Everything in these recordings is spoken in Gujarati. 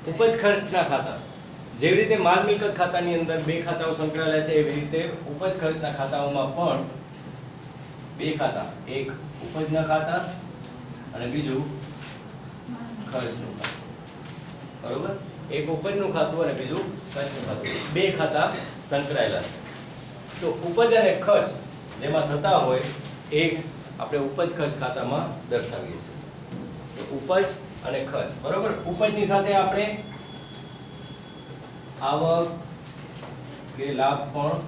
ઉપજ ખર્ચના ખાતા, જેવી રીતે માલ મિલકત ખાતાની અંદર બે ખાતાઓ સંકળાયેલા છે એવી રીતે ઉપજ ખર્ચના ખાતાઓમાં પણ બે ખાતા, એક ઉપજના ખાતા અને બીજું ખર્ચનું ખાતું. બરોબર? એક ઉપજનું ખાતું અને બીજું ખર્ચનું ખાતું, બે ખાતા સંકળાયેલા છે. તો ઉપજ અને ખર્ચ જેમાં થતા હોય એક આપણે ઉપજ ખર્ચ ખાતામાં દર્શાવીએ છીએ. તો ઉપજ અને ખર્ચ, બરોબર? ઉપજની સાથે આપણે આવક કે લાભ પણ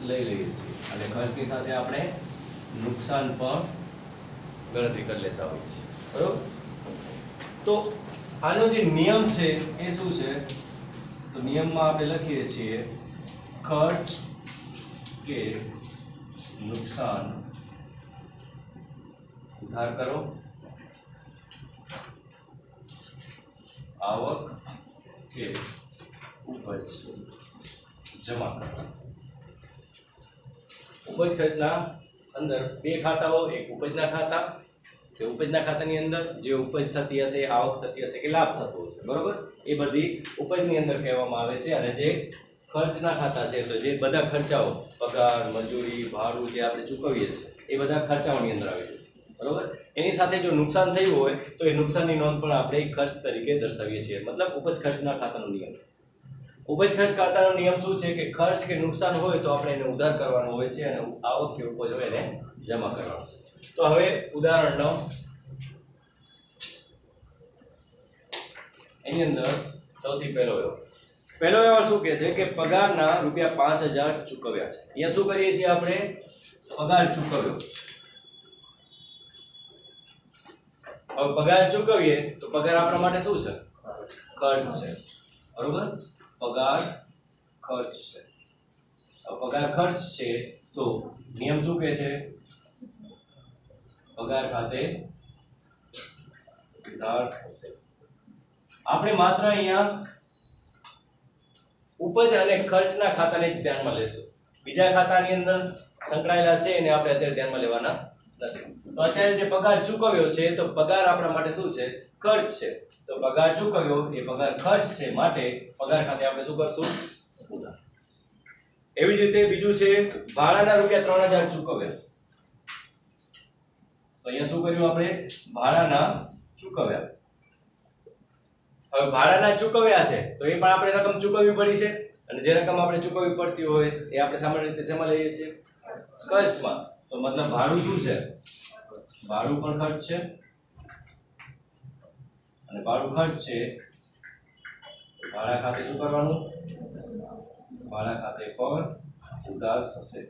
લઈ લઈએ છીએ અને ખર્ચની સાથે આપણે નુકસાન પણ ગણતરી કરી લેતા હોઈએ છીએ. બરોબર? તો આનો જે નિયમ છે એ શું છે? તો નિયમમાં આપણે લખીએ છીએ ખર્ચ કે નુકસાન ઉધાર કરો, આવક કે ઉપજ જમા કરો. ઉપજ ખર્ચના અંદર બે ખાતાઓ, એક ઉપજના ખાતા, કે ઉપજના ખાતાની અંદર જે ઉપજ થતી હશે, આવક થતી હશે કે લાભ થતો હશે, બરોબર? એ બધી ઉપજની અંદર કહેવામાં આવે છે. અને જે ખર્ચના ખાતા છે, તો જે બધા ખર્ચાઓ, પગાર, મજૂરી, ભાડું જે આપણે ચૂકવીએ છીએ એ બધા ખર્ચાઓની અંદર આવી જશે. બરોબર? એની સાથે જો નુકસાન થયું હોય તો એ નુકસાનની નોંધ પણ આપણે ખર્ચ તરીકે દર્શાવીએ છીએ. મતલબ ઉપજ ખર્ચના ખાતાનો નિયમ. ઉપજ ખર્ચ ખાતાનો નિયમ શું છે કે ખર્ચ કે નુકસાન હોય તો આપણે એને ઉધાર કરવાનો હોય છે અને આવક કે ઉપજ હોય એને જમા કરવાનો છે. તો હવે ઉદાહરણ 9 એની અંદર સૌથી પહેલો વ્યવહાર શું કહે છે કે પગારના ₹5000 ચૂકવ્યા છે. અહીંયા શું કરીએ છીએ આપણે? પગાર ચૂકવ્યો. હવે પગાર ચૂકવીએ તો પગાર આપણા માટે શું છે? ખર્ચ છે. બરોબર? પગાર ખર્ચ છે. હવે પગાર ખર્ચ છે તો નિયમ શું કહે છે? પગાર ખાતે ઉધાર થશે. આપણે માત્ર અહીંયા ઉપજ અને ખર્ચના ખાતાને જ ધ્યાનમાં લેશું. બીજા ખાતાની અંદર સંકળાયેલા છે એને આપણે અત્યારે ધ્યાનમાં લેવાના નથી. તો અત્યારે જે પગાર ચૂકવ્યો છે તો પગાર આપણા માટે શું છે? ખર્ચ છે. તો પગાર ચૂકવ્યો એ પગાર ખર્ચ છે, માટે પગાર ખાતે આપણે શું કરશું? ઉધાર. એવી જ રીતે બીજું છે ભાડાના ₹3000 ચૂકવ્યા. તો અહીંયા શું કર્યું આપણે? ભાડાના ચૂકવ્યા. હવે ભાડાના ચૂકવ્યા છે તો એ પણ આપણે રકમ ચૂકવવી પડી છે અને જે રકમ આપણે ચૂકવવી પડતી હોય એ આપણે સામાન્ય રીતે શેમાં લઈએ છીએ? ખર્ચમાં. તો મતલબ ભાડું શું છે? ભાડું પણ ખર્ચ છે અને ભાડું ખર્ચ છે. ભાડા ખાતે શું કરવાનું? ભાડા ખાતે પણ ઉધાર થશે.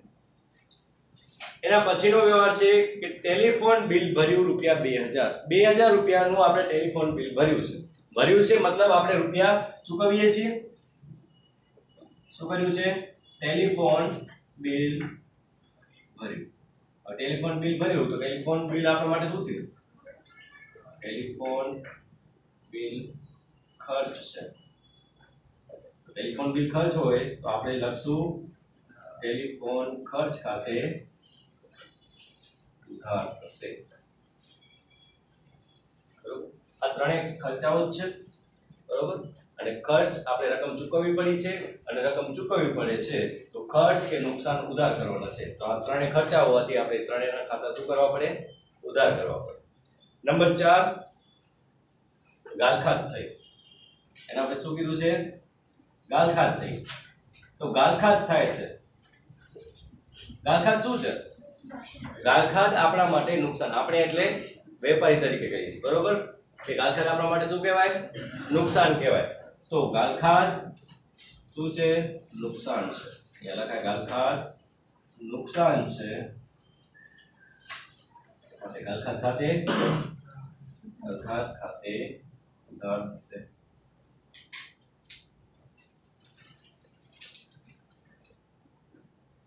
એના પછીનો વ્યવહાર છે કે ટેલિફોન બિલ ભર્યું ₹2000. ₹2000 આપણે ટેલિફોન બિલ ભર્યું છે. મતલબ આપણે રૂપિયા ચૂકવીએ છીએ. શું કર્યું છે? ટેલિફોન બિલ ભર્યું. ટેલિફોન બિલ ભર્યું તો ટેલિફોન બિલ આપણા માટે શું થયું? ટેલિફોન બિલ ખર્ચ છે. ટેલિફોન બિલ ખર્ચ હોય તો આપણે લખશું ટેલિફોન ખર્ચ ખાતે ઉધાર થશે. બરોબર? આ ત્રણેય ખર્ચાઓ જ છે. બરોબર? અને ખર્ચ આપણે રકમ ચૂકવવી પડી છે અને રકમ ચૂકવવી પડે છે તો ખર્ચ કે નુકસાન ઉધાર કરવાના છે. તો આ ત્રણેય ખર્ચાઓ હોવાથી આપણે ત્રણેયના ખાતા શું કરવા પડે? ઉધાર કરવા પડે. નંબર 4 ગાલખાત થઈ. એના આપણે શું કીધું છે? ગાલખાત થઈ. તો ગાલખાત થાય છે. ગાલખાત શું છે? ગાલખાત આપણા માટે નુકસાન. આપણે એટલે વેપારી તરીકે કહીએ છીએ. બરોબર? કે ગાલખાત આપણા માટે શું કહેવાય? નુકસાન કહેવાય. તો ગાલખાત શું છે? નુકસાન છે. અહીંયા લખાય ગાલખાત નુકસાન છે. ગાલખાત ખાતે ઉધાર થશે.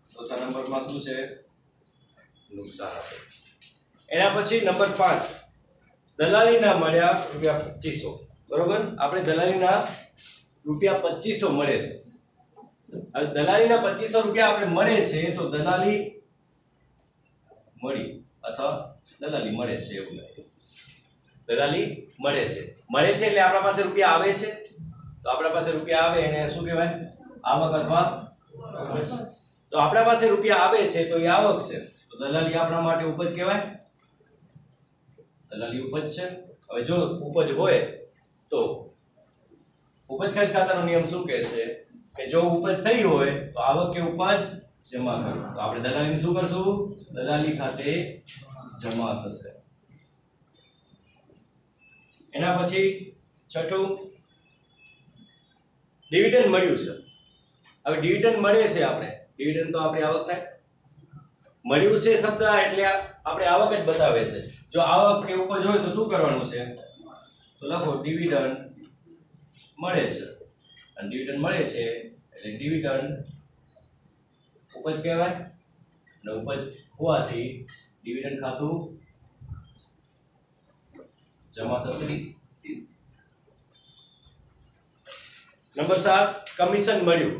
ચોથા નંબરમાં શું છે? નુકસાન આપે. એના પછી નંબર 5 દલાલીના મળ્યા ₹2500. બરોબર? આપણે દલાલીના ₹2500 મળે છે. હવે દલાલીના ₹2500 આપણે મળે છે તો દલાલી મળી અથવા દલાલી મળે છે એવું લખીએ. દલાલી મળે છે એટલે આપણા પાસે રૂપિયા આવે છે. તો આપણા પાસે રૂપિયા આવે એને શું કહેવાય? આવક અથવા ઉપજ. તો આપણા પાસે રૂપિયા આવે છે તો એ આવક છે, તો દલાલી આપણા માટે ઉપજ કહેવાય. દલાલી ઉપજ છે. હવે જો ઉપજ હોય તો ઉપજ ખર્ચ ખાતાનો નિયમ શું કહે છે કે જો ઉપજ થઈ હોય તો આવક કે ઉપજ જમા કરો. તો આપણે દલાલી શું કરશું? દલાલી ખાતે જમા થશે. એના પછી છઠ્ઠું, ડિવિડન્ડ મળ્યું છે. હવે ડિવિડન્ડ મળે છે, આપણે ડિવિડન્ડ તો આપણી આવક થાય. મળ્યું છે શબ્દ એટલે આપણે આવક જ બતાવે છે. જો આવક કે ઉપજ હોય તો શું કરવાનું છે? તો લખો ડિવિડન્ડ મળે છે. અને ડિવિડન્ડ મળે છે એટલે ડિવિડન્ડ ઉપજ કહેવાય. અને ઉપજ હોવાથી ડિવિડન્ડ ખાતું જમા થશે. નંબર 7, કમિશન મળ્યું.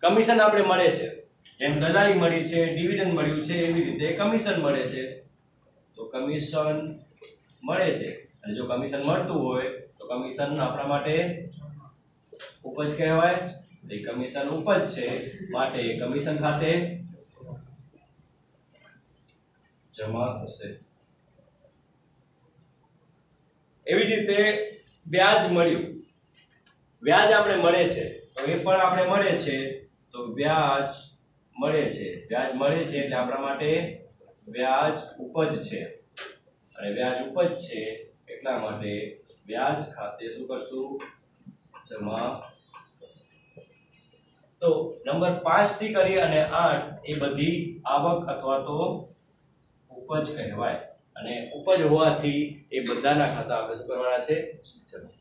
કમિશન આપણે મળે છે, જેમ દલાલી મળી છે, ડિવિડન્ડ મળ્યું છે, એવી રીતે કમિશન મળે છે. તો કમિશન મળે છે અને જો કમિશન મળતું હોય તો કમિશન આપણા માટે ઉપજ કહેવાય. એ કમિશન ઉપજ છે માટે કમિશન ખાતે જમા થશે. એવી જ રીતે વ્યાજ મળ્યું. વ્યાજ આપણે મળે છે તો એ પણ આપણે મળે છે, તો વ્યાજ મળે છે. વ્યાજ મળે છે એટલે આપણા માટે વ્યાજ ઉપજ છે અને વ્યાજ ઉપજ છે એટલા માટે વ્યાજ ખાતે શું કરશું? જમા થશે. તો નંબર 5 થી કરી અને 8 એ બધી આવક અથવા તો ઉપજ કહેવાય. અને ઉપજ હોવાથી એ બધાના ખાતા આપણે શું કરવાના છે? જમા.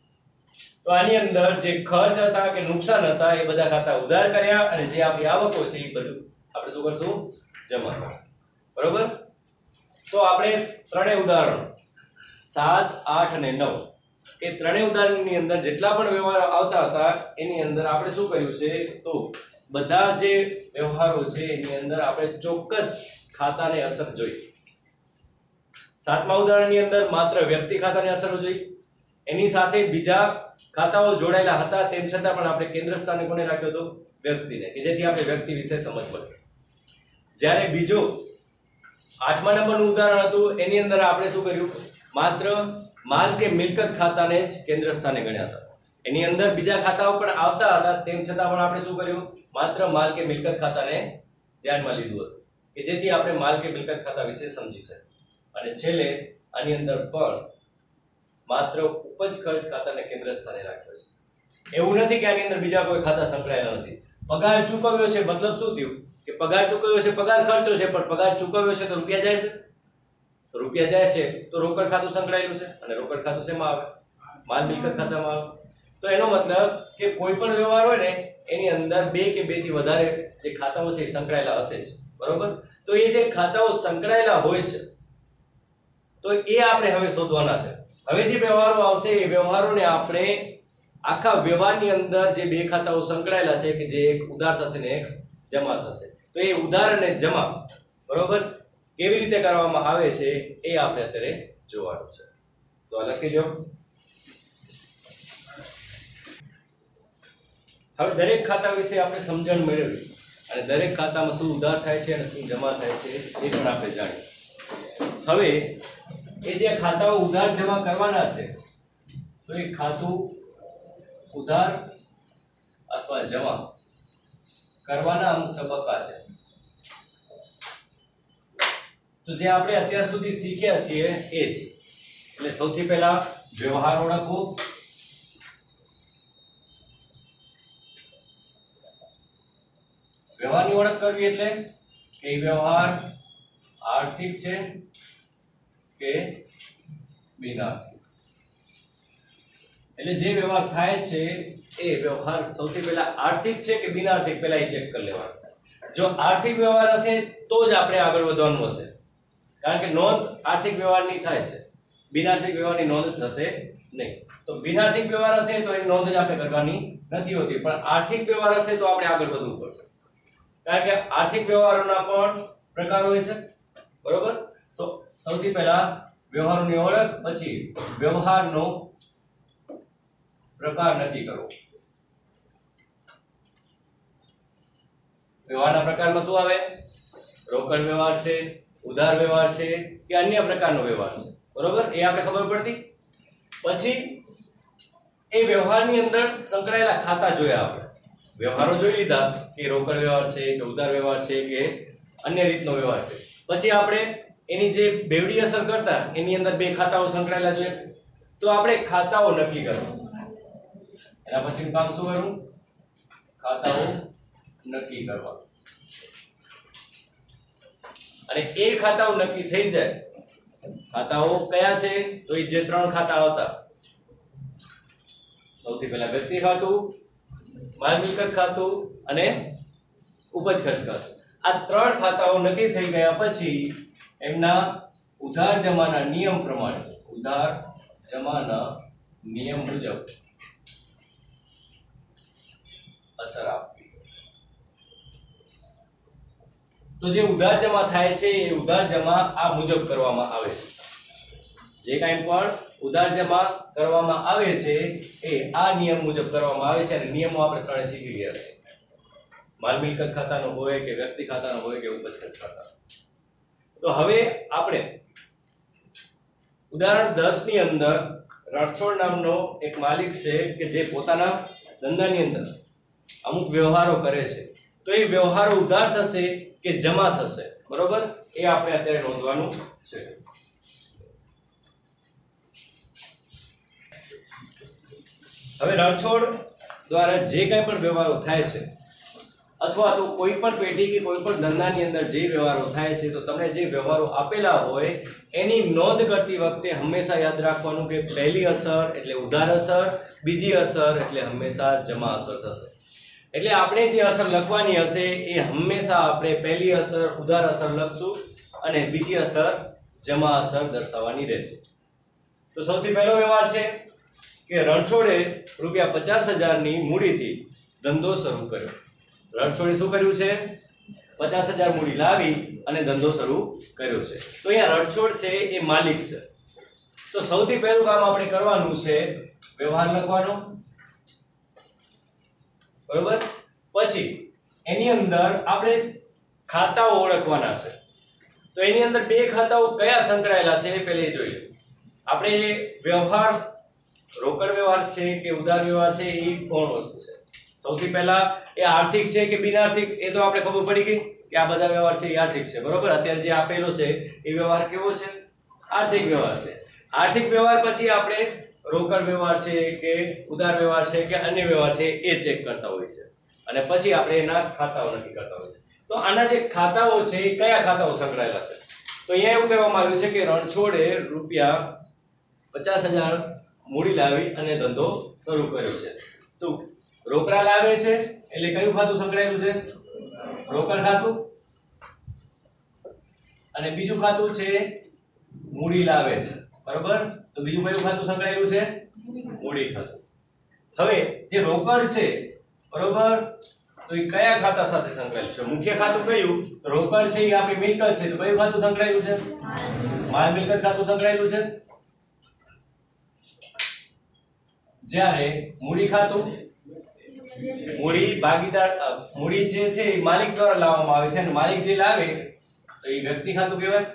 તો આની અંદર જે ખર્ચ હતા કે નુકસાન હતા એ બધા ખાતા ઉધાર કર્યા અને જે આપણી આવકો છે એ બધું આપણે શું કરશું? જમા કરશું. બરોબર? તો આપણે ત્રણેય ઉદાહરણો 7, 8 અને 9 એ ત્રણેય ઉદાહરણની અંદર જેટલા પણ વ્યવહારો આવતા હતા એની અંદર આપણે શું કર્યું છે? તો બધા જે વ્યવહારો છે એની અંદર આપણે ચોક્કસ ખાતાને અસર જોઈ. 7મા ઉદાહરણની અંદર માત્ર વ્યક્તિ ખાતાને અસર જોઈ. એની સાથે બીજા ખાતાઓ જોડાયેલા હતા તેમ છતાં પણ આપણે કેન્દ્ર સ્થાને કોને રાખ્યો હતો? વ્યક્તિને, કે જેથી આપણે વ્યક્તિ વિશે સમજ પડે. જ્યારે બીજો 8મા નંબરનું ઉદાહરણ હતું એની અંદર આપણે શું કર્યું? માત્ર માલ કે મિલકત ખાતાને જ કેન્દ્ર સ્થાને ગણ્યા હતા. એની અંદર બીજા ખાતાઓ પણ આવતા હતા તેમ છતાં પણ આપણે શું કર્યું? માત્ર માલ કે મિલકત ખાતાને ધ્યાનમાં લીધું હતું કે જેથી આપણે માલ કે મિલકત ખાતા વિશે સમજી શકીએ. અને છેલ્લે આની અંદર પણ માત્ર ઉપજ ખર્ચ ખાતાને કેન્દ્ર સ્થાને રાખ્યો છે. એવું નથી કે આની અંદર બીજા કોઈ ખાતા સંકળાયેલા નથી. પગાર ચૂકવ્યો છે મતલબ શું થયું? કે પગાર ચૂકવ્યો છે, પગાર ખર્ચો છે, પણ પગાર ચૂકવ્યો છે તો રૂપિયા જાય છે. તો રૂપિયા જાય છે તો રોકડ ખાતું સંકળાયેલું છે અને રોકડ ખાતું શેમાં આવે? માલ મિલકત ખાતામાં આવે. તો એનો મતલબ કે કોઈ પણ વ્યવહાર હોય ને એની અંદર 2 કે 2 થી વધારે જે ખાતાઓ છે એ સંકળાયેલા હશે જ. બરોબર? તો એ જે ખાતાઓ સંકળાયેલા હોય છે તો એ આપણે હવે શોધવાના છે. હવે જે વ્યવહારો આવશે એ વ્યવહારોને આપણે આખા વ્યવહારની અંદર જે 2 ખાતાઓ સંકળાયેલા છે કે જે એક ઉધાર થશે ને એક જમા થશે, તો એ ઉધાર અને જમા બરોબર કેવી રીતે કરવામાં આવે છે એ આપણે અત્યારે જોવાનું છે. તો આ લખી લો. હવે દરેક ખાતા વિશે આપણે સમજણ મેળવી અને દરેક ખાતામાં શું ઉધાર થાય છે અને શું જમા થાય છે એ પણ આપણે જાણીએ. હવે એ જે ખાતાઓ ઉધાર જમા કરવાના છે તો એ ખાતું ઉધાર અથવા જમા કરવાના અમુક તબક્કા છે. તો જે આપણે અત્યાર સુધી શીખ્યા છીએ એ જ. એટલે સૌથી પહેલા વ્યવહાર ઓળખવો. વ્યવહારની ઓળખ કરવી એટલે કે વ્યવહાર આર્થિક છે કે બિનઆર્થિક. એટલે જે વ્યવહાર થાય છે એ વ્યવહાર સૌથી પહેલા આર્થિક છે કે બિનઆર્થિક પહેલા એ ચેક કરી લેવાનું. જો આર્થિક વ્યવહાર હશે તો જ આપણે આગળ વધવાનું હશે, કારણ કે નોંધ આર્થિક વ્યવહારની થાય છે, બિનઆર્થિક વ્યવહારની નોંધ થશે નહીં. તો બિનઆર્થિક વ્યવહાર હશે તો એની નોંધ જ આપણે કરવાની નથી હોતી, પણ આર્થિક વ્યવહાર હશે તો આપણે આગળ વધવું પડશે, કારણ કે આર્થિક વ્યવહારોના પણ પ્રકાર હોય છે. બરોબર? તો સૌથી પહેલા વ્યવહારોની ઓળખ, પછી વ્યવહારનો પ્રકાર નક્કી કરવો. વ્યવહારના પ્રકારમાં શું આવે? રોકડ વ્યવહાર છે, ઉધાર વ્યવહાર છે કે અન્ય પ્રકારનો વ્યવહાર છે, બરોબર? એ આપણે ખબર પડતી. પછી એ વ્યવહારની અંદર સંકળાયેલા ખાતા જોયા આપણે. વ્યવહારો જોઈ લીધા કે રોકડ વ્યવહાર છે કે ઉધાર વ્યવહાર છે કે અન્ય રીતનો વ્યવહાર છે. પછી આપણે એની જે બેવડી અસર કરતા એની અંદર બે ખાતાઓ સંકળાયેલા જોઈએ. તો આપણે ખાતાઓ નક્કી કરવા. એના પછીનું કામ શું કરવું? ખાતાઓ નક્કી કરવા. અને એ ખાતાઓ નક્કી થઈ જાય. ખાતાઓ કયા છે? તો એ જે ત્રણ ખાતા હતા. સૌથી પહેલા વ્યક્તિ ખાતું, માલ મિલકત ખાતું અને ઉપજ ખર્ચ ખાતું. આ ત્રણ ખાતાઓ નક્કી થઈ ગયા પછી એમના ઉધાર જમાના નિયમ પ્રમાણે, ઉધાર જમાના નિયમ મુજબ અસર આપવી. તો જે ઉધાર જમા થાય છે એ ઉધાર જમા આ મુજબ કરવામાં આવે છે. જે કાંઈ પણ ઉધાર જમા કરવામાં આવે છે એ આ નિયમ મુજબ કરવામાં આવે છે અને નિયમો આપણે ત્રણે શીખી ગયા છે. માલ મિલકત ખાતાનો હોય કે વ્યક્તિ ખાતાનો હોય કે ઉપજ ખર્ચ ખાતાનો. તો હવે આપણે ઉદાહરણ 10 ની અંદર રણછોડ નામનો એક માલિક છે કે જે પોતાના ધંધાની અંદર અમુક વ્યવહારો કરે છે. તો એ વ્યવહારો ઉધાર થશે કે જમા થશે, બરોબર? એ આપણે અત્યારે નોંધવાનું છે. હવે રણછોડ દ્વારા જે કંઈ પણ વ્યવહારો થાય છે અથવા તો કોઈ પણ પેઢી કે કોઈ પણ ધંધાની અંદર જે વ્યવહારો થાય છે તો તમને જે વ્યવહારો આપેલા હોય એની નોંધ કરતી વખતે હંમેશા યાદ રાખવાનું કે પહેલી અસર એટલે ઉધાર અસર, બીજી અસર એટલે હંમેશા જમા અસર થશે. એટલે આપણે જે અસર લખવાની હશે એ હંમેશા આપણે પહેલી અસર ઉધાર અસર લખશું અને બીજી અસર જમા અસર દર્શાવવાની રહેશે. તો સૌથી પહેલો વ્યવહાર છે કે રણછોડે ₹50,000 ની મૂડીથી ધંધો શરૂ કર્યો. રણછોડે શું કર્યું છે? 50,000 મૂડી લાવી અને ધંધો શરૂ કર્યો છે. તો અહીંયા રણછોડ છે એ માલિક છે. તો સૌથી પહેલું કામ આપણે કરવાનું છે વ્યવહાર લખવાનો, બરોબર? પછી એની અંદર આપણે ખાતાઓ ઓળખવાના છે. તો એની અંદર બે ખાતાઓ કયા સંકળાયેલા છે એ પહેલા જોઈએ. આપણે વ્યવહાર રોકડ વ્યવહાર છે કે ઉધાર વ્યવહાર છે એ કોણ વસ્તુ છે? સૌથી પહેલા એ આર્થિક છે કે બિનઆર્થિક એ તો આપણે ખબર પડી ગઈ કે આ બધા વ્યવહાર છે એ આર્થિક છે, બરોબર? અત્યારે જે આપેલો છે એ વ્યવહાર કેવો છે? આર્થિક વ્યવહાર છે. આર્થિક વ્યવહાર પછી આપણે રોકડ વ્યવહાર છે કે ઉધાર વ્યવહાર છે કે અન્ય વ્યવહાર છે એ ચેક કરતા હોય છે અને પછી આપણે એના ખાતાઓ નક્કી કરતા હોય છે. તો આના જે ખાતાઓ છે એ કયા ખાતાઓ સંકળાયેલા છે? તો અહીંયા એવું કહેવામાં આવ્યું છે કે રણછોડે ₹50,000 મૂડી લાવી અને ધંધો શરૂ કર્યો છે. તો રોકડા લાવે છે એટલે કયું ખાતું સંકળાયેલું છે? રોકડ ખાતું. અને બીજું ખાતું છે મૂડી લાવે છે, બરોબર? તો બીજું કયું ખાતું સંકળાયેલું છે? મૂડી ખાતું. હવે જે રોકડ છે, બરોબર, તો એ કયા ખાતા સાથે સંકળાયેલું છે? મુખ્ય ખાતું કયું? રોકડ છે એ આપણી મિલકત છે. તો કયું ખાતું સંકળાયેલું છે? માલ મિલકત ખાતું સંકળાયેલું છે. જ્યારે મૂડી ખાતું, મૂડી ભાગીદાર, મૂડી જે છે એ માલિક દ્વારા લાવવામાં આવે છે અને માલિક જે લાવે તો એ વ્યક્તિ ખાતું કહેવાય.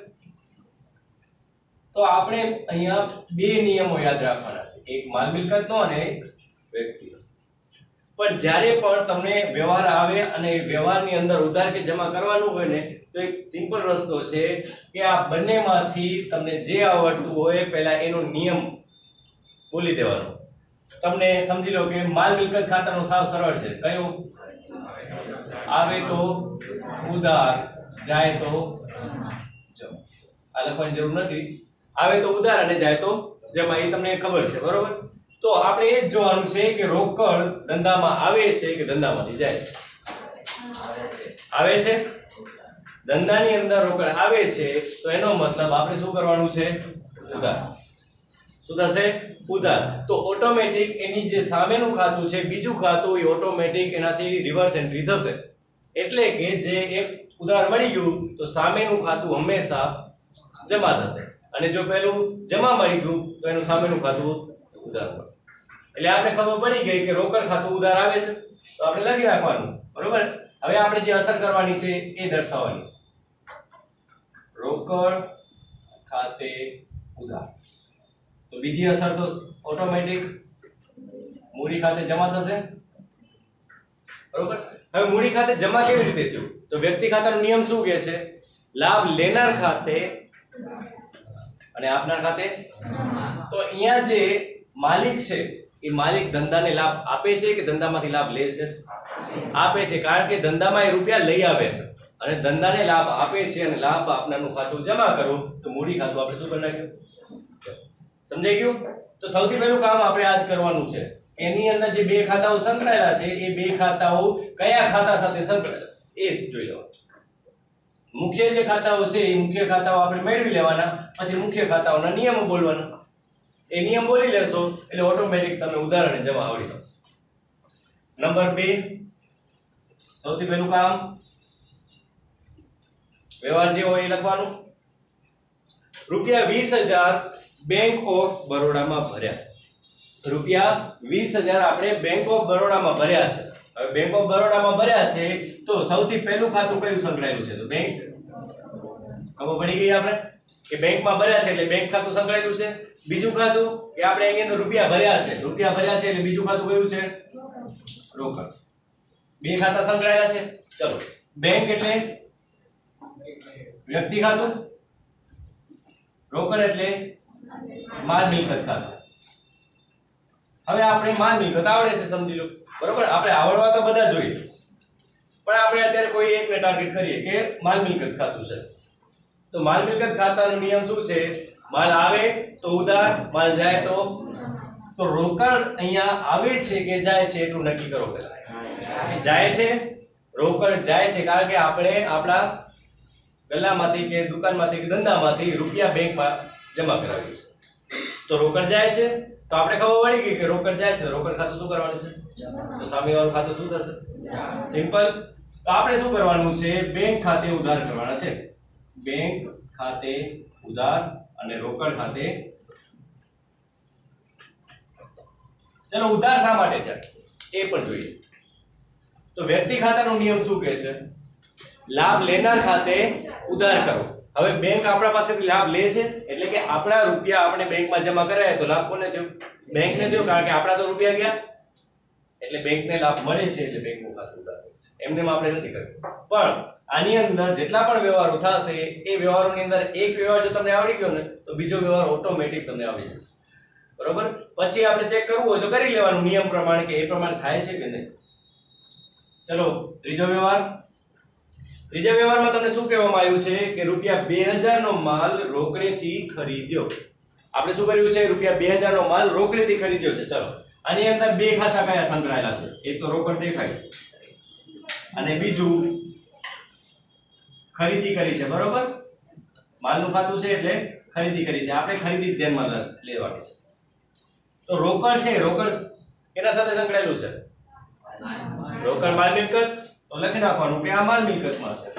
તો આપણે અહીંયા બે નિયમો યાદ રાખવાના છે, એક માલ મિલકતનો અને એક વ્યક્તિનો. પણ જ્યારે પણ તમને વ્યવહાર આવે અને વ્યવહારની અંદર ઉધાર કે જમા કરવાનું હોય ને તો એક સિમ્પલ રસ્તો છે કે આ બંનેમાંથી તમને જે આવડતું હોય પહેલા એનો નિયમ બોલી દેવાનો. તમને સમજી લો કે માલ મિલકત ખાતાનો સાવ સરળ છે. કયો? આવે તો ઉધાર, જાય તો જમા. આ લખવાની જરૂર નથી. આવે તો ઉધાર અને જાય તો જમા, એ તમને ખબર છે, બરોબર? તો આપણે એ જ જોવાનું છે કે રોકડ ધંધામાં આવે છે કે ધંધામાંથી જાય છે? આવે છે. ધંધાની અંદર રોકડ આવે છે તો એનો મતલબ આપણે શું કરવાનું છે? ઉધાર. શું થશે? ઉધાર. તો ઓટોમેટિક એની જે સામેનું ખાતું છે બીજું ખાતું એ ઓટોમેટિક એનાથી રિવર્સ એન્ટ્રી થશે. એટલે કે જે એક ઉધાર મળી ગયું તો સામેનું ખાતું હંમેશા જમા થશે અને જો પહેલું જમા મળી ગયું તો એનું સામેનું ખાતું ઉધાર મળશે. એટલે આપણે ખબર પડી ગઈ કે રોકડ ખાતું ઉધાર આવે છે, તો આપણે લખી રાખવાનું, બરોબર. હવે આપણે જે અસર કરવાની છે એ દર્શાવવાની. રોકડ ખાતે ઉધાર, તો બીજી અસર તો ઓટોમેટિક મૂડી ખાતે જમા થશે, બરોબર. હવે મૂડી ખાતે જમા કેવી રીતે થયું? તો વ્યક્તિ ખાતાનો નિયમ શું કહે છે? લાભ લેનાર ખાતે અને આપનાર ખાતે. તો અહીંયા જે માલિક છે એ માલિક ધંધાને લાભ આપે છે કે ધંધામાંથી લાભ લે છે? આપે છે, કારણ કે ધંધામાં એ રૂપિયા લઈ આવે છે અને ધંધાને લાભ આપે છે અને લાભ આપનારનું ખાતું જમા કરો તો મૂડી ખાતું આપણે શું કરી નાખ્યું? સમજાઈ ગયું? તો સૌથી પહેલું કામ આપણે આજ કરવાનું છે. એની અંદર જે બે ખાતાઓ સંકળાયેલા છે એ બે ખાતાઓ કયા ખાતા સાથે સંકળાયેલા છે એ જોઈ લેવાનું. મુખ્ય જે ખાતાઓ છે એ મુખ્ય ખાતાઓ આપણે મેળવી લેવાના, પછી મુખ્ય ખાતાઓના નિયમો બોલવાના. એ નિયમ બોલી લેશો એટલે ઓટોમેટિક તમને ઉદાહરણ જમા આવડી જશે. નંબર 2, સૌથી પહેલું કામ વ્યવહાર જે હોય એ લખવાનું. રૂપિયા 20,000 બેંક ઓફ બરોડામાં ભર્યા. રૂપિયા 20,000 આપણે બેંક ઓફ બરોડામાં ભર્યા છે. હવે બેંક ઓફ બરોડામાં ભર્યા છે તો સૌથી પહેલું ખાતું કયું સંકળાયેલું છે? તો બેંક. ખબર પડી ગઈ આપણે કે બેંકમાં ભર્યા છે એટલે બેંક ખાતું સંકળાયેલું છે. બીજું ખાતું કે આપણે એની અંદર રૂપિયા ભર્યા છે એટલે બીજું ખાતું કયું છે? રોકડ. બે ખાતા સંકળાયેલા છે. ચલો, બેંક એટલે વ્યક્તિ ખાતું, રોકડ એટલે માલ મિલકત ખાતું. હવે આપણે માલ મિલકત આવડે છે, સમજી લો, બરોબર. આપણે આવડવા તો બધા જોઈએ, પણ આપણે અત્યારે કોઈ એકને ટાર્ગેટ કરીએ કે માલ મિલકત ખાતું છે. તો માલ મિલકત ખાતાનો નિયમ શું છે? માલ આવે તો ઉધાર, માલ જાય તો રોકડ. અહીંયા આવે છે કે જાય છે એટલું નક્કી કરો પહેલા. જાય છે, રોકડ જાય છે, કારણ કે આપણે આપણા ગલ્લામાંથી કે દુકાનમાંથી કે ધંધામાંથી રૂપિયા બેંકમાં જમા કરાવીએ છીએ. તો રોકડ જાય છે તો આપણે ખબર પડી ગઈ કે રોકડ જાય છે, રોકડ ખાતું શું કરવાનું છે? તો સામેવાળું ખાતું શું થશે? સિમ્પલ. તો આપણે શું કરવાનું છે? બેંક ખાતે ઉધાર કરવાના છે. બેંક ખાતે ઉધાર અને રોકડ ખાતે. ચલો, ઉધાર શા માટે થયા એ પણ જોઈએ. તો વ્યક્તિ ખાતાનો નિયમ શું કહે છે? લાભ લેનાર ખાતે ઉધાર કરો. હવે બેંક આપણા પાસેથી લાભ લે છે એટલે કે આપણા રૂપિયા આપણે બેંકમાં જમા કરાયા તો લાભ કોને થયો? બેંકને થયો, કારણ કે આપણા તો રૂપિયા ગયા એટલે બેંકને લાભ મળે છે એટલે બેંકનું ખાતું ઉધાર છે. એમને આપણે નથી કર્યું. પણ આની અંદર જેટલા પણ વ્યવહારો થશે એ વ્યવહારોની અંદર એક વ્યવહાર જો તમને આવડી ગયો ને તો બીજો વ્યવહાર ઓટોમેટિક તમને આવડી જશે, બરોબર. પછી આપણે ચેક કરવું હોય તો કરી લેવાનું નિયમ પ્રમાણે કે એ પ્રમાણે થાય છે કે નહીં. ચલો, ત્રીજો વ્યવહાર. ત્રીજા વ્યવહારમાં તમને શું કહેવામાં આવ્યું છે કે રૂપિયા 2,000 નો માલ રોકડેથી ખરીદ્યો. આપણે શું કર્યું છે? રૂપિયા 2,000 નો માલ રોકડેથી ખરીદ્યો છે. ચલો, આની અંદર બે ખાતા કયા સંકળાયેલા છે? એક તો રોકડ દેખાય અને બીજું ખરીદી કરી છે, બરોબર. માલનું ખાતું છે એટલે ખરીદી કરી છે. આપણે ખરીદી ધ્યાનમાં લેવાની છે. તો રોકડ છે, રોકડ કેના સાથે સંકળાયેલું છે? રોકડ માલ મિલકત. તો લખી નાખવાનું કે આ માલ મિલકતમાં છે.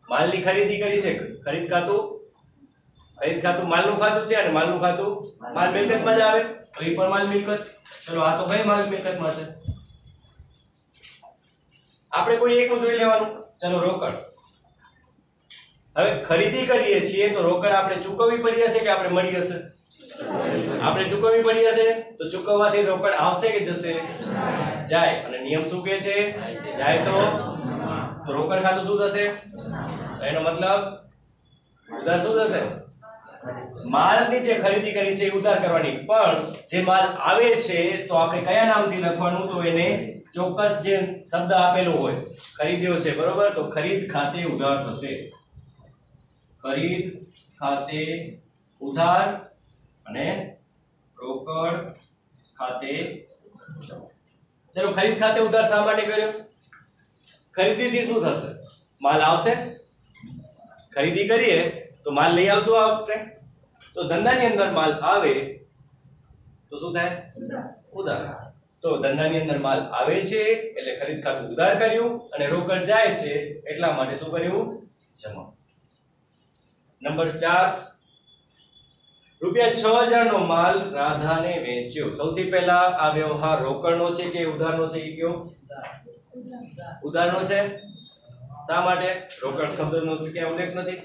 માલની ખરીદી કરી છે, ખરીદ ખાતું માલનું ખાતું છે અને માલનું ખાતું માલ મિલકતમાં જ આવે તો એ પણ માલ મિલકત. ચલો, આ તો કઈ માલ મિલકતમાં છે? આપણે કોઈ એકનું જોઈ લેવાનું. ચલો, રોકડ. હવે ખરીદી કરીએ છીએ તો રોકડ આપણે ચૂકવવી પડી હશે કે આપણે મળી હશે? આપણે ચૂકવવી પડી હશે તો ચૂકવવાથી રોકડ આવશે કે જશે? જાય. અને નિયમ શું કહે છે? જાય તો રોકડ ખાતું શું થશે? એનો મતલબ ઉધાર શું થશે? માલની જે ખરીદી કરી છે એ ઉધાર કરવાની. પણ જે માલ આવે છે તો આપણે કયા નામથી લખવાનું? તો એને ચોક્કસ જે શબ્દ આપેલો હોય, ખરીદ્યો છે, બરોબર. તો ખરીદ ખાતે ઉધાર થશે. ખરીદ ખાતે ઉધાર અને રોકડ ખાતે. ચલો, ખરીદ ખાતે ઉધાર શા માટે કર્યો? ખરીદીથી શું થશે? માલ આવશે. ખરીદી કરીએ તો માલ લઈ આવશું આપણે. તો ધંધાની અંદર માલ આવે તો શું થાય? ઉધાર. તો ધંધાની અંદર માલ આવે છે એટલે ખરીદ ખાતું ઉધાર કર્યું અને રોકડ જાય છે એટલા માટે શું કર્યું? જમા. નંબર 4, ₹6000 નો માલ રાધાને વેચ્યો. સૌથી પહેલા આ વ્યવહાર રોકડનો છે કે ઉધારનો છે? એ કયો? ઉધારનો છે. શા માટે? રોકડ શબ્દનો ક્યાં ઉલ્લેખ નથી.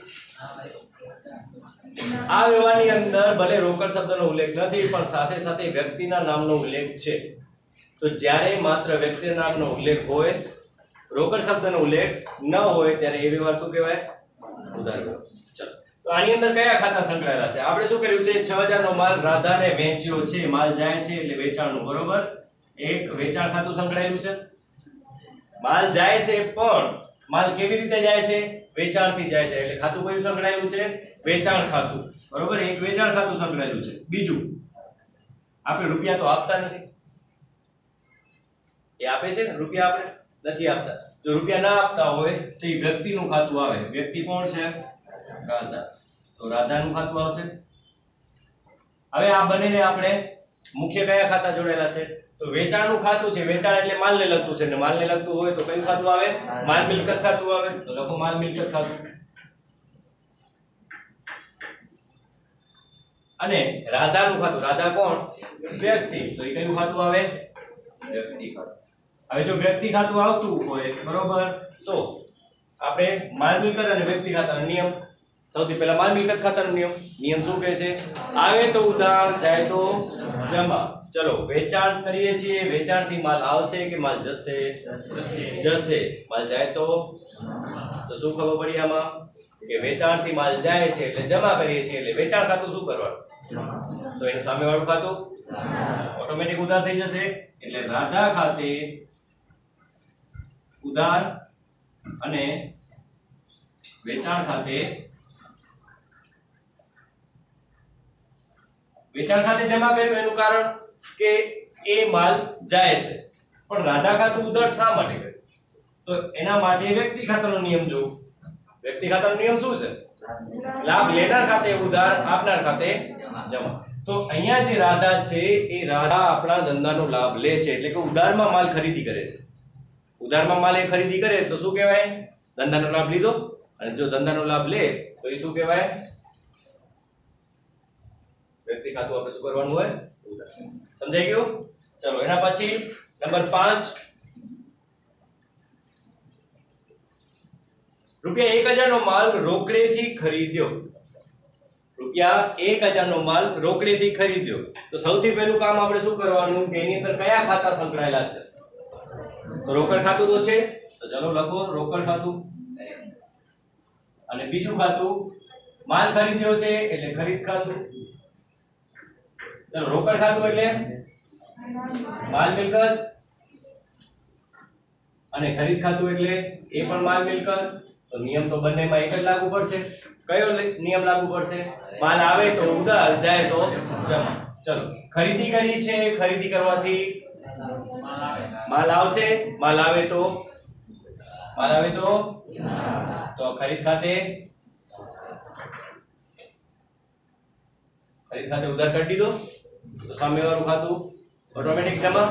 આ વ્યવહારની અંદર ભલે રોકડ શબ્દનો ઉલ્લેખ નથી પણ સાથે સાથે વ્યક્તિના નામનો ઉલ્લેખ છે. તો જ્યારે માત્ર વ્યક્તિના નામનો ઉલ્લેખ હોય, રોકડ શબ્દનો ઉલ્લેખ ન હોય, ત્યારે એ વ્યવહાર શું કહેવાય? ઉધાર વ્યવહાર. ચલો, તો આની અંદર કયા ખાતા સંકળાયેલા છે? આપણે શું કર્યું છે? 6000 નો માલ રાધાને વેચ્યો છે. માલ જાય છે એટલે વેચાણનું, બરોબર? એક વેચાણ ખાતું સંકળાયેલું છે. માલ જાય છે પણ માલ કેવી રીતે જાય છે? વેચાણથી જાય છે. એટલે ખાતું કયું સંકળાયેલું છે? વેચાણ ખાતું, બરોબર? એક વેચાણ ખાતું સંકળાયેલું છે. બીજું, આપણે રૂપિયા તો આપતા નથી. એ આપે છે ને રૂપિયા? આપણે નથી આપતા. જો રૂપિયા ના આપતા હોય તો એ વ્યક્તિનું ખાતું આવે. વ્યક્તિ કોણ છે? રાધા. તો રાધાનું ખાતું આવશે. હવે આ બંનેને આપણે મુખ્ય કયા ખાતા જોડેલા છે? તો વેચાણનું ખાતું છે. વેચાણ એટલે માલને લગતું છે, ને માલને લગતું હોય તો કયું ખાતું આવે? માલ મિલકત ખાતું આવે. તો લખો માલ મિલકત ખાતું. અને રાધાનું ખાતું, રાધા કોણ? વ્યક્તિ. તો એ કયું ખાતું આવે? વ્યક્તિ ખાતું. હવે જો વ્યક્તિ ખાતું આવતું હોય, બરોબર, તો આપણે માલ મિલકત અને વ્યક્તિ ખાતાનો નિયમ. સૌથી પહેલા માલ મિલકત ખાતાનો નિયમ શું કહે છે? આવે તો ઉધાર, જાય તો જમા. ચલો, વેચાણ કરીએ છીએ, વેચાણથી માલ આવશે કે માલ જશે? જશે. માલ જાય તો શું ખબર પડી આમાં? કે વેચાણથી માલ જાય છે એટલે જમા કરીએ છીએ, એટલે વેચાણ ખાતું શું કરવાનું? તો એનું સામેવાળું ખાતું ઓટોમેટિક ઉધાર થઈ જશે. એટલે રાધા ખાતે ઉધાર અને વેચાણ ખાતે જમા કર્યું. એનું કારણ કે એ માલ જાય છે, પણ રાધા ખાતું ઉધાર શા માટે કર્યું? તો એના માટે વ્યક્તિ ખાતાનો નિયમ જોવો. વ્યક્તિ ખાતાનો નિયમ શું છે? લાભ લેનાર ખાતે ઉધાર, આપનાર ખાતે જમા. તો અહીંયા જે રાધા છે એ રાધા આપણા ધંધાનો લાભ લે છે, એટલે કે ઉધારમાં માલ ખરીદી કરે છે. ઉધારમાં માલ એ ખરીદી કરે તો શું કહેવાય? ધંધાનો લાભ લીધો. અને જો ધંધાનો લાભ લે તો એ શું કહેવાય? વ્યક્તિ ખાતું આપણે શું કરવાનું હોય? ઉધાર. સમજાઈ ગયું? ચલો, એના પછી નંબર 5, ₹1000 નો માલ રોકડેથી ખરીદ્યો. ₹1000 નો માલ રોકડેથી ખરીદ્યો. તો સૌથી પહેલું કામ આપણે શું કરવાનું કે એની અંદર કયા ખાતા સંકળાયેલા છે? તો રોકડ ખાતું તો છે જ. તો ચલો લખો રોકડ ખાતું. અને બીજું ખાતું માલ ખરીદ્યો છે એટલે ખરીદ ખાતું. ચલો, રોકડ ખાતું એટલે માલ મિલકત, અને ખરીદ ખાતું એટલે એ પણ માલ મિલકત. તો નિયમ તો બંનેમાં એક જ લાગુ પડશે. કયો નિયમ લાગુ પડશે? માલ આવે તો ઉધાર, જાય તો જમા. ચલો, ખરીદી કરી છે. ખરીદી કરવાથી માલ આવશે. માલ આવે તો ખરીદ ખાતે ઉધાર કરી દીધો. તો સામેવાળું ખાતું ઓટોમેટિક જમા.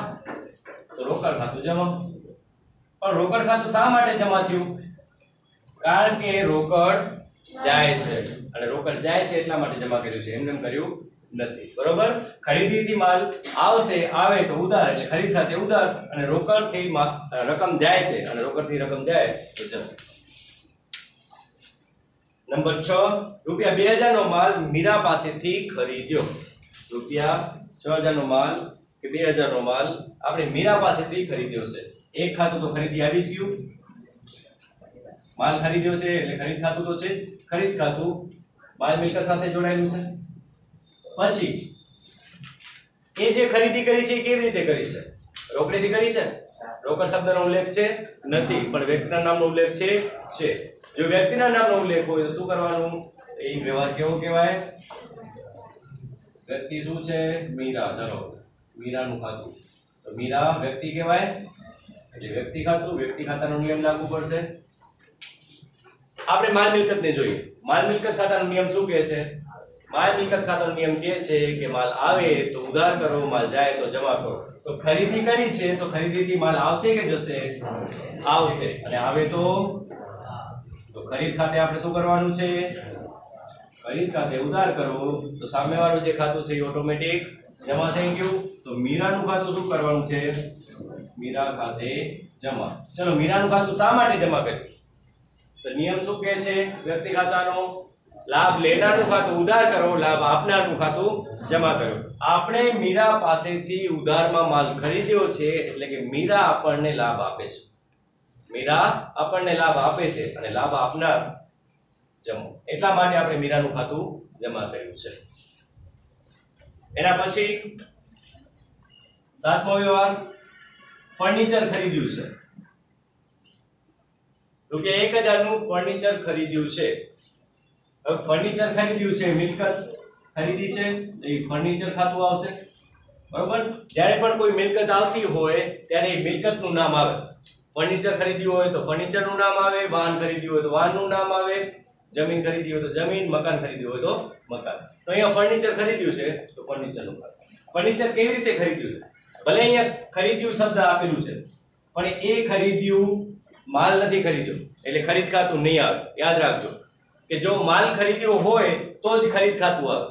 તો રોકડ ખાતું જમા. પણ રોકડ ખાતું શા માટે જમા થયું? કારણ કે રોકડ જાય છે, અને રોકડ જાય છે એટલા માટે જમા કર્યું છે, એમને કર્યું નથી. બરોબર? ખરીદીથી માલ આવશે, આવે તો ઉધાર, એટલે ખરીદ ખાતે ઉધાર, અને રોકડથી રકમ જાય છે, અને રોકડથી રકમ જાય તો જમા. નંબર 6, ₹2000 નો માલ મીરા પાસેથી ખરીદ્યો. ₹6000 નો માલ કે 2000 નો માલ આપણે મીરા પાસેથી ખરીદ્યો છે. એક ખાતું તો ખરીદી આવી જ ગયું. માલ ખરીદ્યો છે એટલે ખરીદ ખાતું તો છે. ખરીદ ખાતું માલ મિલકત સાથે જોડાયેલું છે. પછી એ જે ખરીદી કરી છે એ કેવી રીતે કરી છે? રોકડેથી કરી છે. રોકડ શબ્દનો ઉલ્લેખ છે નથી, પણ વ્યક્તિના નામનો ઉલ્લેખ છે. જો વ્યક્તિના નામનો ઉલ્લેખ હોય તો શું કરવાનું? એ વ્યવહાર કેવો કહેવાય? વ્યક્તિ શું છે? મીરા. ચલો, મીરાનું ખાતું. તો મીરા વ્યક્તિ કહેવાય, એટલે વ્યક્તિ ખાતું. વ્યક્તિ ખાતાનો નિયમ લાગુ પડશે. આપણે માલ મિલકતને જોઈએ. માલ મિલકત ખાતાનો નિયમ શું કહે છે? માલ મિલકત ખાતાનો નિયમ કહે છે કે માલ આવે તો ઉધાર કરો, માલ જાય તો જમા કરો. તો ખરીદી કરી છે તો ખરીદીથી માલ આવશે કે જશે? આવશે. અને આવે તો ખરીદ ખાતે આપણે શું કરવાનું છે? ખરીદ ખાતે ઉધાર કરો તો સામેવાળું જે ખાતું છે એ ઓટોમેટિક જમા થઈ ગયું. તો મીરાનું ખાતું શું કરવાનું છે? મીરા ખાતે જમા. ચલો મીરાનું ખાતું શા માટે જમા કર્યું? તો નિયમ શું કહે છે? વ્યક્તિ ખાતાનો લાભ લેનારનું ખાતું ઉધાર કરો, લાભ આપનારનું ખાતું જમા કરો. આપણે મીરા પાસેથી ઉધારમાં માલ ખરીદ્યો છે એટલે કે મીરા આપણને લાભ આપે છે. મીરા આપણને લાભ આપે છે અને લાભ આપનાર જમો. એટલા માટે આપણે મીરાનું ખાતું જમા કર્યું છે. એના પછી 7મો વ્યવહાર ફર્નિચર ખરીદ્યું છે. રૂપિયા 1000 નું ફર્નિચર ખરીદ્યું છે. હવે ફર્નિચર ખરીદ્યું છે, મિલકત ખરીદી છે, એ ફર્નિચર ખાતું આવશે. બરોબર? જ્યારે પણ કોઈ મિલકત આવતી હોય ત્યારે એ મિલકતનું નામ આવે. ફર્નિચર ખરીદ્યું હોય તો ફર્નિચરનું નામ આવે, વાહન ખરીદ્યું હોય તો વાહનનું નામ આવે, જમીન ખરીદી હોય તો જમીન, મકાન ખરીદ્યું હોય તો મકાન. તો અહીંયા ફર્નિચર ખરીદ્યું છે તો ફર્નિચરનું ખાતું. ફર્નિચર કેવી રીતે ખરીદ્યું છે? ભલે અહીંયા ખરીદ્યું શબ્દ આપેલું છે પણ એ ખરીદ્યું માલ નથી ખરીદ્યો એટલે ખરીદ ખાતું નહીં આવે. યાદ રાખજો કે જો માલ ખરીદ્યો હોય તો જ ખરીદ ખાતું આવે.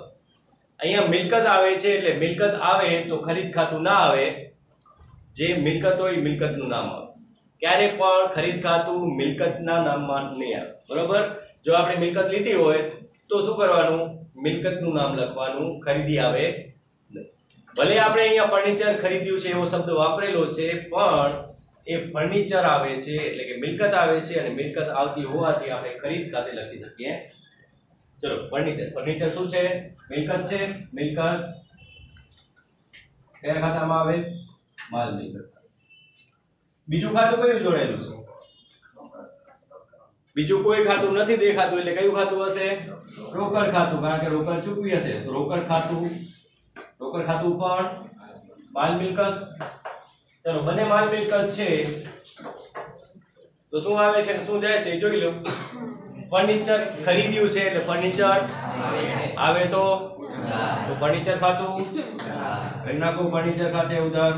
અહીંયા મિલકત આવે છે એટલે મિલકત આવે તો ખરીદ ખાતું ના આવે. જે મિલકત હોય મિલકતનું નામ આવે. ક્યારે પણ ખરીદ ખાતું મિલકતના નામમાં નહીં આવે. બરોબર? જો આપણે મિલકત લીધી હોય તો શું કરવાનું? મિલકતનું નામ લખવાનું, ખરીદી આવે નહીં. ભલે આપણે અહીંયા ફર્નિચર ખરીદ્યું છે એવો શબ્દ વાપરેલો છે પણ એ ફર્નિચર આવે છે એટલે કે મિલકત આવે છે અને મિલકત આવતી હોવાથી આપણે ખરીદ ખાતે લખી શકીએ. ચલો ફર્નિચર શું છે? મિલકત છે. મિલકત કયા ખાતામાં આવે? માલ મિલકત. બીજું ખાતું કયું જોડાયેલું છે? બીજું કોઈ ખાતું નથી દેખાતું એટલે કયું ખાતું હશે? રોકડ ખાતું. કારણ કે રોકડ ચૂકવી હશે તો રોકડ ખાતું પણ માલ મિલકત. ચલો બંને માલ મિલકત છે તો શું આવે છે શું જાય છે જોઈ લો. ફર્નિચર ખરીદ્યું છે એટલે ફર્નિચર આવે તો ફર્નિચર ખાતું કરી નાખો. ફર્નિચર ખાતે ઉધાર.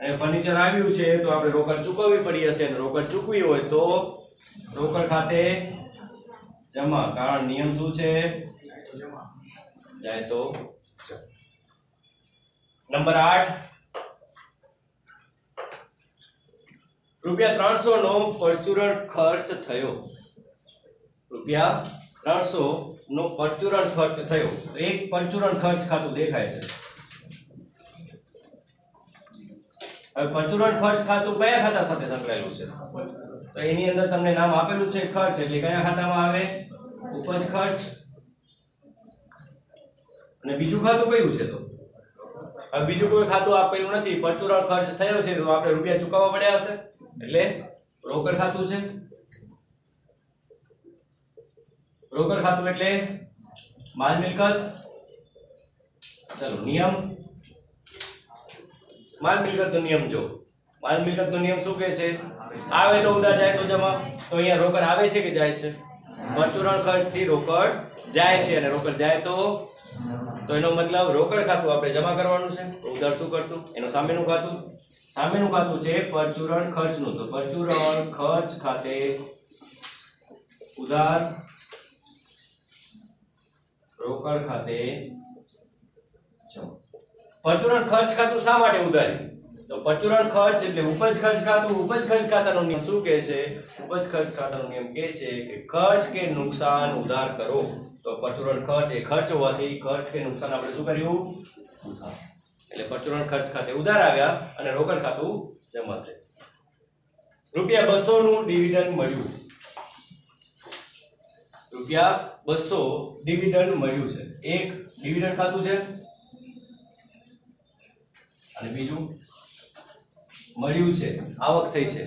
અને ફર્નિચર આવ્યું છે તો આપણે રોકડ ચૂકવવી પડી હશે અને રોકડ ચૂકવી હોય તો રોકડ ખાતે જમા. કારણ નિયમ શું છે? જાય તો. નંબર 8 રૂપિયા 300 નો પરચુરણ ખર્ચ થયો. રૂપિયા 300 નો પરચુરણ ખર્ચ થયો. એક પરચુરણ ખર્ચ ખાતું દેખાય છે. હવે પરચુરણ ખર્ચ ખાતું કયા ખાતા સાથે સંકળાયેલું છે? તો એની અંદર તમને નામ આપેલું છે ખર્ચ એટલે કયા ખાતામાં આવે? ઉપજ ખર્ચ. અને બીજું ખાતું કયું છે? તો હવે બીજું કોઈ ખાતું આપેલું નથી. પરચુરણ ખર્ચ થયો છે તો આપણે રૂપિયા ચૂકવવા પડ્યા હશે એટલે રોકડ ખાતું છે. રોકડ ખાતું એટલે માલ મિલકત. ચલો નિયમ માલ મિલકતનો નિયમ જો. માલ મિલકતનો નિયમ શું કહે છે? આવે તો ઉધાર, જાય તો જમા. તો અહીંયા રોકડ આવે છે કે જાય છે? પરચુરણ ખર્ચથી રોકડ જાય છે અને રોકડ જાય તો એનો મતલબ રોકડ ખાતું આપણે જમા કરવાનું છે. તો ઉધાર શું કરશું? એનું સામેનું ખાતું છે પરચુરણ ખર્ચનું. તો પરચુરણ ખર્ચ ખાતે ઉધાર, રોકડ ખાતે જમા. પરચુરણ ખર્ચ ખાતું શા માટે ઉધાર્યું? તો પરચુરણ ખર્ચ એટલે ઉપજ ખર્ચ ખાતું. ઉપજ ખર્ચ ખાતાનો નિયમ શું કહે છે? ઉપજ ખર્ચ ખાતાનો નિયમ કહે છે કે ખર્ચ કે નુકસાન ઉધાર કરો. તો પરચુરણ ખર્ચ એ ખર્ચ હોવાથી ખર્ચ કે નુકસાન આપણે શું કર્યું? ઉધાર. એટલે પરચુરણ ખર્ચ ખાતે ઉધાર આવ્યા અને રોકડ ખાતું જમા થયું. રૂપિયા 200 નું ડિવિડન્ડ મળ્યું. રૂપિયા 200 ડિવિડન્ડ મળ્યું છે. એક ડિવિડન્ડ ખાતું છે અને બીજું મળ્યું છે, આવક થઈ છે.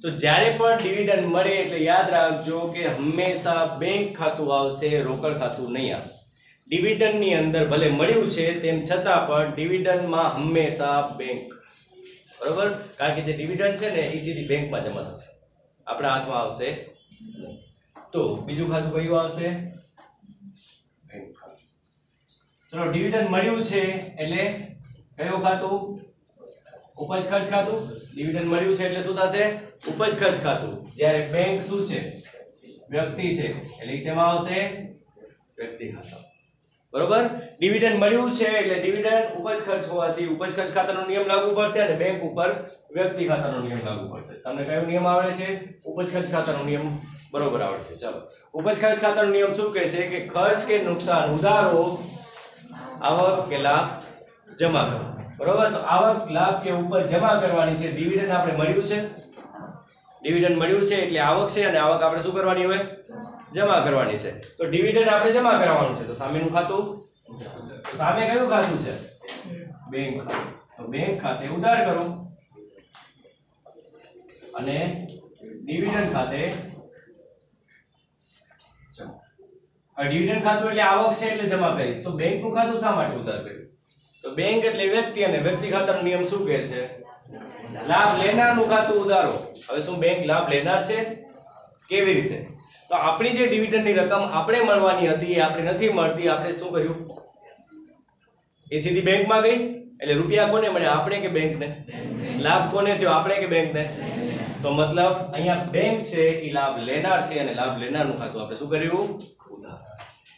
તો જ્યારે પણ ડિવિડન્ડ મળે એટલે યાદ રાખજો કે હંમેશા બેંક ખાતું આવશે, રોકડ ખાતું નહીં આવે. ડિવિડન્ડની અંદર ભલે મળ્યું છે તેમ છતાં પણ ડિવિડન્ડમાં હંમેશા બેંક. બરોબર? કારણ કે જે ડિવિડન્ડ છે ને એ સીધી બેંકમાં જમા થશે, આપણા હાથમાં આવશે નહીં. તો બીજું ખાતું કયું આવશે? બેંક ખાતું. ચલો ડિવિડન્ડ મળ્યું છે એટલે કયું ખાતું? ઉપજ ખર્ચ ખાતું. ડિવિડન્ડ મળ્યું છે એટલે શું થશે? ઉપજ ખર્ચ ખાતું. જ્યારે બેંક શું છે? વ્યક્તિ છે એટલે ઈ શેમાં આવશે વ્યક્તિ ખાતા બરોબર ડિવિડન્ડ મળ્યું છે એટલે ડિવિડન્ડ ઉપજ ખર્ચ હોવાથી ઉપજ ખર્ચ ખાતાનો નિયમ લાગુ પડશે અને બેંક ઉપર વ્યક્તિ ખાતાનો નિયમ લાગુ પડશે તમને કયો નિયમ આવડે છે ઉપજ ખર્ચ ખાતાનો નિયમ બરોબર આવડે છે ચાલો ઉપજ ખર્ચ ખાતાનો નિયમ શું કહે છે કે ખર્ચ કે નુકસાન ઉધારો આવક કે લાભ જમા કરો બરોબર તો આવક લાભ કે ઉપજ જમા કરવાની છે ડિવિડન્ડ આપણે મળ્યું છે ડિવિડન્ડ મળ્યું છે એટલે આવક છે અને આવક આપણે શું કરવાની હોય જમા કરવાની છે તો ડિવિડન્ડ આપણે જમા કરાવવાનું છે તો સામેનું ખાતું તો સામે કયું ખાતું છે બેંક ખાતું તો બેંક ખાતે ઉધાર કરો અને ડિવિડન્ડ ખાતે જમા ડિવિડન્ડ ખાતું એટલે આવક છે એટલે જમા કરી તો બેંકનું ખાતું શા માટે ઉધાર કર્યું તો બેંક એટલે વ્યક્તિ અને વ્યક્તિ ખાતાનો નિયમ શું કહે છે લાભ લેનારનું ખાતું ઉધારો હવે શું બેંક લાભ લેનાર છે કેવી રીતે તો આપણી જે ડિવિડન્ડની રકમ આપણે મળવાની હતી એ આપણે નથી મળતી આપણે શું કર્યું એ સીધી બેંકમાં ગઈ એટલે રૂપિયા કોને મળ્યા આપણે કે બેંકને લાભ કોને થયો આપણે કે બેંકને તો મતલબ અહીંયા બેંક છે એ લાભ લેનાર છે અને લાભ લેનારનું ખાતું આપણે શું કર્યું ઉધાર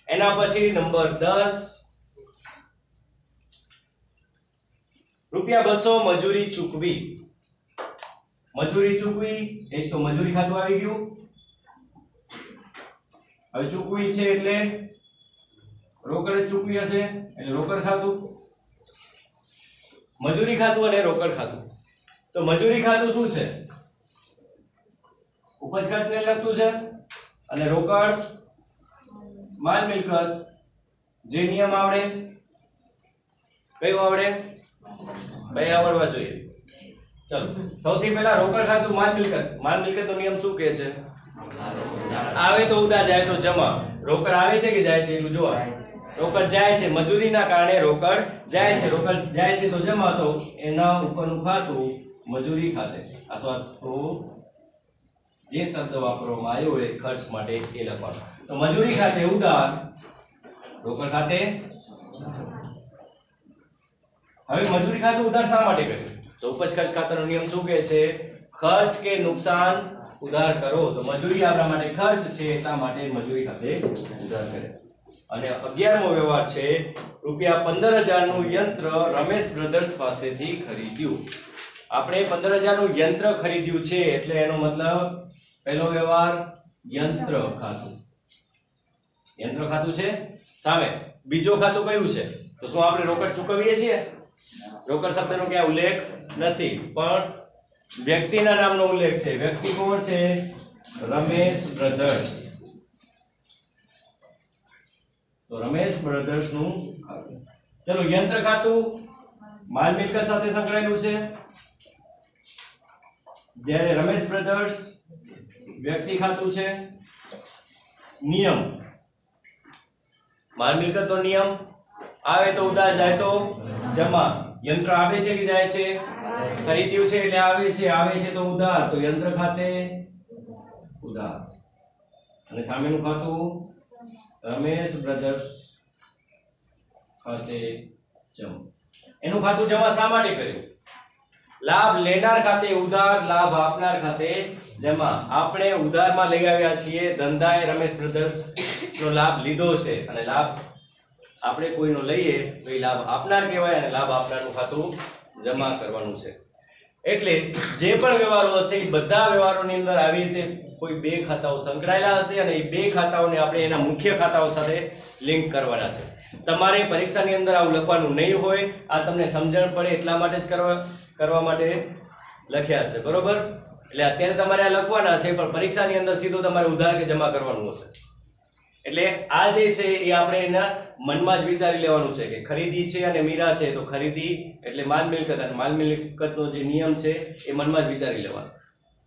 એના પછી નંબર 10 રૂપિયા 200 મજૂરી ચૂકવી એક તો મજૂરી ખાતું આવી ગયું હવે ચૂકવી છે એટલે રોકડ ચૂકવી હશે એટલે રોકડ ખાતું મજૂરી ખાતું અને રોકડ ખાતું તો મજૂરી ખાતું શું છે ઉપજ ખર્ચને લગતું છે અને રોકડ માલ મિલકત જે નિયમ આવડે કયો આવડે બે આવડવા જોઈએ ચલો સૌથી પહેલા રોકડ ખાતું માલ મિલકતનો નિયમ શું કહે છે આવે તો ઉધાર જાય તો જમા રોકડ આવે છે કે જાય છે એટલું જોવા રોકડ જાય છે મજૂરીના કારણે રોકડ જાય છે તો જમા તો એના ઉપરનું ખાતું મજૂરી ખાતે અથવા તો જે શબ્દ વાપરવામાં આવ્યો હોય ખર્ચ માટે એ લખવાનું તો મજૂરી ખાતે ઉધાર રોકડ ખાતે હવે મજૂરી ખાતું ઉધાર શા માટે કર્યું તો ઉપજ ખર્ચ ખાતાનો નિયમ શું કહે છે ખર્ચ કે નુકસાન ઉધાર કરો તો મજૂરી આપણા માટે ખર્ચ છે એટલા માટે મજૂરી ખાતે ઉધાર કરે અને 11મો વ્યવહાર છે રૂપિયા 15,000 નું યંત્ર રમેશ બ્રધર્સ પાસેથી ખરીદ્યું આપણે 15,000 નું યંત્ર ખરીદ્યું છે એટલે એનો મતલબ પહેલો વ્યવહાર યંત્ર ખાતું છે સામે બીજો ખાતું કયું છે તો શું આપણે રોકડ ચૂકવીએ છીએ રોકડ શબ્દનો ક્યાં ઉલ્લેખ નથી પણ વ્યક્તિના નામનો ઉલ્લેખ છે વ્યક્તિ કોણ છે રમેશ બ્રધર્સ તો રમેશ બ્રધર્સ નું ખાતું ચલો યંત્ર ખાતું માલ મિલકત સાથે સંકળાયેલું છે જ્યારે રમેશ બ્રધર્સ વ્યક્તિ ખાતું છે નિયમ માલ મિલકતનો નિયમ આવે તો ઉધાર જાય તો જમા યંત્ર આવે છે કે જાય છે ખરીદ્યું છે એટલે આવે છે તો ઉધાર તો યંત્ર ખાતે ઉધાર અને સામેનું ખાતું રમેશ બ્રધર્સ ખાતે જમા એનું ખાતું જમા શા માટે કર્યું લાભ લેનાર ખાતે ઉધાર લાભ આપનાર ખાતે જમા આપણે ઉધારમાં લઈ આવ્યા છીએ ધંધાએ રમેશ બ્રધર્સ નો લાભ લીધો છે અને લાભ આપણે કોઈનો લઈએ તો એ લાભ આપનાર કહેવાય અને લાભ આપનારનું ખાતું જમા કરવાનું છે એટલે જે પણ વ્યવહારો હશે એ બધા વ્યવહારોની અંદર આવી રીતે કોઈ બે ખાતાઓ સંકળાયેલા હશે અને એ બે ખાતાઓને આપણે એના મુખ્ય ખાતાઓ સાથે લિંક કરવાના છે તમારે પરીક્ષાની અંદર આવું લખવાનું નહીં હોય આ તમને સમજણ પડે એટલા માટે જ કરવા માટે લખ્યા છે બરોબર એટલે અત્યારે તમારે આ લખવાના છે પણ પરીક્ષાની અંદર સીધું તમારે ઉધાર કે જમા કરવાનું હશે એટલે આ જે છે એ આપણે એના મનમાં જ વિચારી લેવાનું છે કે ખરીદી છે અને મીરા છે તો ખરીદી એટલે માલ મિલકત અને માલ મિલકતનો જે નિયમ છે એ મનમાં જ વિચારી લેવાનો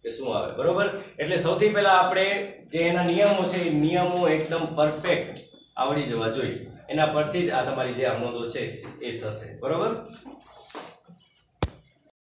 કે શું આવે બરોબર એટલે સૌથી પહેલા આપણે જે એના નિયમો છે એ નિયમો એકદમ પરફેક્ટ આવડી જવા જોઈએ એના પરથી જ આ તમારી જે નોંધો છે એ થશે બરોબર